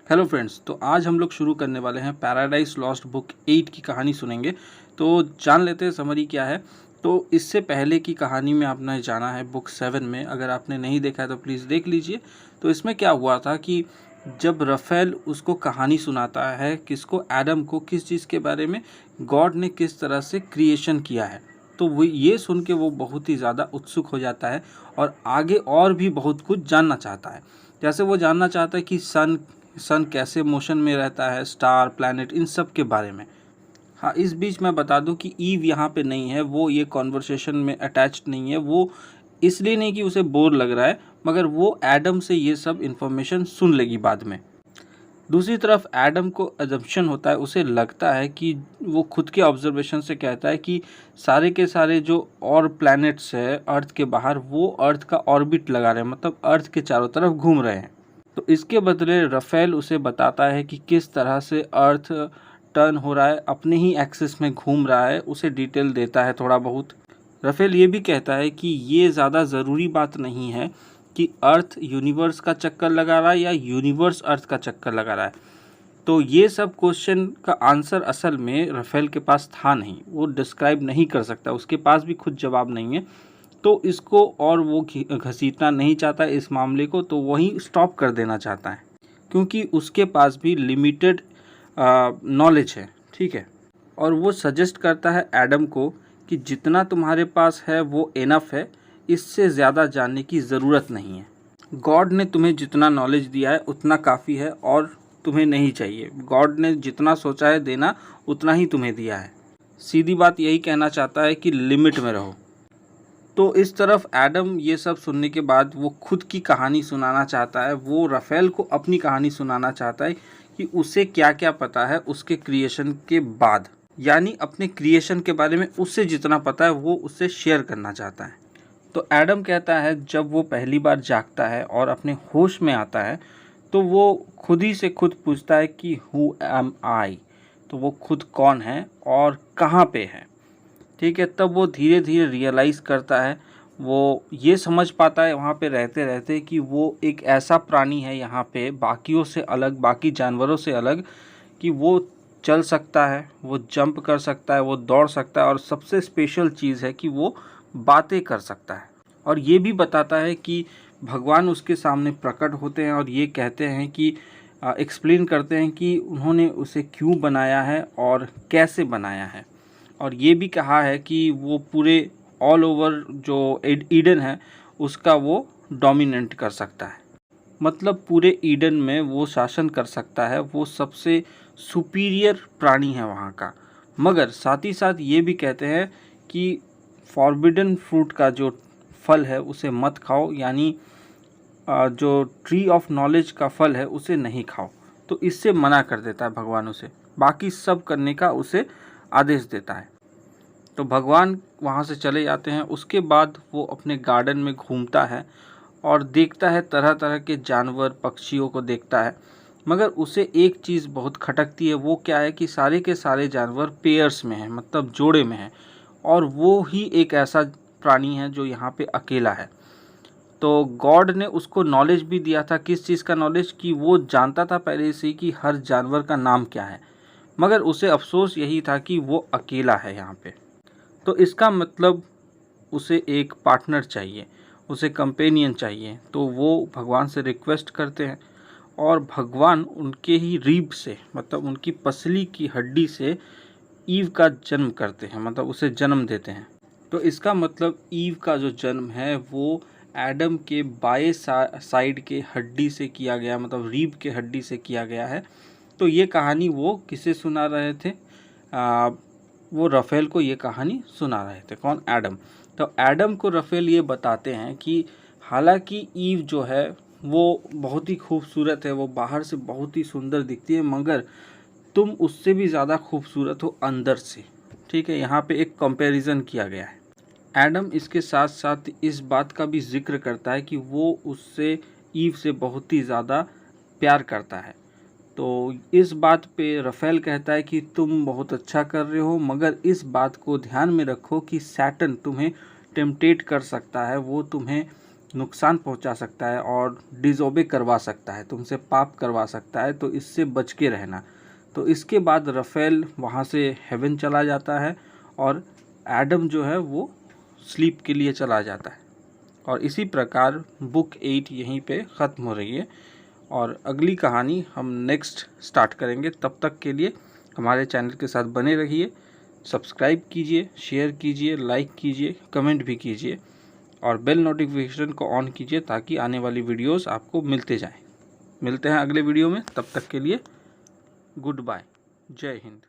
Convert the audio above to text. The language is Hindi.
हेलो फ्रेंड्स, तो आज हम लोग शुरू करने वाले हैं पैराडाइज लॉस्ट बुक 8 की कहानी सुनेंगे। तो जान लेते हैं समरी क्या है। तो इससे पहले की कहानी में आपने जाना है बुक 7 में। अगर आपने नहीं देखा है तो प्लीज़ देख लीजिए। तो इसमें क्या हुआ था कि जब रफेल उसको कहानी सुनाता है, किसको, एडम को, किस चीज़ के बारे में, गॉड ने किस तरह से क्रिएशन किया है। तो वो ये सुन के वो बहुत ही ज़्यादा उत्सुक हो जाता है और आगे और भी बहुत कुछ जानना चाहता है। जैसे वो जानना चाहता है कि सन कैसे मोशन में रहता है, स्टार, प्लैनेट, इन सब के बारे में। हाँ, इस बीच मैं बता दूं कि ईव यहाँ पे नहीं है, वो ये कॉन्वर्सेशन में अटैच्ड नहीं है। वो इसलिए नहीं कि उसे बोर लग रहा है, मगर वो एडम से ये सब इन्फॉर्मेशन सुन लेगी बाद में। दूसरी तरफ एडम को अजम्पशन होता है, उसे लगता है कि वो खुद के ऑब्जर्वेशन से कहता है कि सारे के सारे जो और प्लैनेट्स है अर्थ के बाहर, वो अर्थ का ऑर्बिट लगा रहे हैं, मतलब अर्थ के चारों तरफ घूम रहे हैं। तो इसके बदले रफेल उसे बताता है कि किस तरह से अर्थ टर्न हो रहा है, अपने ही एक्सिस में घूम रहा है, उसे डिटेल देता है थोड़ा बहुत। रफेल ये भी कहता है कि ये ज़्यादा ज़रूरी बात नहीं है कि अर्थ यूनिवर्स का चक्कर लगा रहा है या यूनिवर्स अर्थ का चक्कर लगा रहा है। तो ये सब क्वेश्चन का आंसर असल में रफेल के पास था नहीं, वो डिस्क्राइब नहीं कर सकता, उसके पास भी खुद जवाब नहीं है। तो इसको और वो घसीटना नहीं चाहता इस मामले को, तो वहीं स्टॉप कर देना चाहता है, क्योंकि उसके पास भी लिमिटेड नॉलेज है, ठीक है। और वो सजेस्ट करता है एडम को कि जितना तुम्हारे पास है वो इनफ है, इससे ज़्यादा जानने की ज़रूरत नहीं है। गॉड ने तुम्हें जितना नॉलेज दिया है उतना काफ़ी है और तुम्हें नहीं चाहिए। गॉड ने जितना सोचा है देना उतना ही तुम्हें दिया है। सीधी बात यही कहना चाहता है कि लिमिट में रहो। तो इस तरफ एडम ये सब सुनने के बाद वो खुद की कहानी सुनाना चाहता है, वो रफेल को अपनी कहानी सुनाना चाहता है कि उसे क्या क्या पता है उसके क्रिएशन के बाद, यानी अपने क्रिएशन के बारे में उससे जितना पता है वो उससे शेयर करना चाहता है। तो एडम कहता है जब वो पहली बार जागता है और अपने होश में आता है तो वो खुद ही से खुद पूछता है कि हु एम आई, तो वो खुद कौन है और कहाँ पे है, ठीक है। तब वो धीरे धीरे रियलाइज़ करता है, वो ये समझ पाता है वहाँ पे रहते रहते कि वो एक ऐसा प्राणी है यहाँ पे बाकियों से अलग, बाकी जानवरों से अलग, कि वो चल सकता है, वो जंप कर सकता है, वो दौड़ सकता है, और सबसे स्पेशल चीज़ है कि वो बातें कर सकता है। और ये भी बताता है कि भगवान उसके सामने प्रकट होते हैं और ये कहते हैं कि एक्सप्लेन करते हैं कि उन्होंने उसे क्यों बनाया है और कैसे बनाया है। और ये भी कहा है कि वो पूरे ऑल ओवर जो ईडन है उसका वो डोमिनेट कर सकता है, मतलब पूरे ईडन में वो शासन कर सकता है, वो सबसे सुपीरियर प्राणी है वहाँ का। मगर साथ ही साथ ये भी कहते हैं कि फॉरबिडन फ्रूट का जो फल है उसे मत खाओ, यानी जो ट्री ऑफ नॉलेज का फल है उसे नहीं खाओ। तो इससे मना कर देता है भगवान उसे, बाकी सब करने का उसे आदेश देता है। तो भगवान वहाँ से चले जाते हैं। उसके बाद वो अपने गार्डन में घूमता है और देखता है, तरह तरह के जानवर, पक्षियों को देखता है। मगर उसे एक चीज़ बहुत खटकती है, वो क्या है कि सारे के सारे जानवर पेयर्स में हैं, मतलब जोड़े में हैं, और वो ही एक ऐसा प्राणी है जो यहाँ पे अकेला है। तो गॉड ने उसको नॉलेज भी दिया था, किस चीज़ का नॉलेज, कि वो जानता था पहले से कि हर जानवर का नाम क्या है, मगर उसे अफसोस यही था कि वो अकेला है यहाँ पे। तो इसका मतलब उसे एक पार्टनर चाहिए, उसे कंपेनियन चाहिए। तो वो भगवान से रिक्वेस्ट करते हैं और भगवान उनके ही रीब से, मतलब उनकी पसली की हड्डी से ईव का जन्म करते हैं, मतलब उसे जन्म देते हैं। तो इसका मतलब ईव का जो जन्म है वो एडम के बाएं साइड के हड्डी से किया गया, मतलब रीब के हड्डी से किया गया है। तो ये कहानी वो किसे सुना रहे थे, वो रफेल को ये कहानी सुना रहे थे। कौन? एडम। तो एडम को रफेल ये बताते हैं कि हालांकि ईव जो है वो बहुत ही खूबसूरत है, वो बाहर से बहुत ही सुंदर दिखती है, मगर तुम उससे भी ज़्यादा खूबसूरत हो अंदर से, ठीक है। यहाँ पे एक कंपैरिजन किया गया है। एडम इसके साथ साथ इस बात का भी जिक्र करता है कि वो उससे, ईव से, बहुत ही ज़्यादा प्यार करता है। तो इस बात पे रफेल कहता है कि तुम बहुत अच्छा कर रहे हो, मगर इस बात को ध्यान में रखो कि सैटर्न तुम्हें टेम्पटेट कर सकता है, वो तुम्हें नुकसान पहुंचा सकता है और डिसओबे करवा सकता है, तुमसे पाप करवा सकता है, तो इससे बच के रहना। तो इसके बाद रफेल वहाँ से हेवन चला जाता है और एडम जो है वो स्लीप के लिए चला जाता है। और इसी प्रकार बुक 8 यहीं पे ख़त्म हो रही है और अगली कहानी हम नेक्स्ट स्टार्ट करेंगे। तब तक के लिए हमारे चैनल के साथ बने रहिए, सब्सक्राइब कीजिए, शेयर कीजिए, लाइक कीजिए, कमेंट भी कीजिए और बेल नोटिफिकेशन को ऑन कीजिए ताकि आने वाली वीडियोस आपको मिलते जाएं। मिलते हैं अगले वीडियो में, तब तक के लिए गुड बाय, जय हिंद।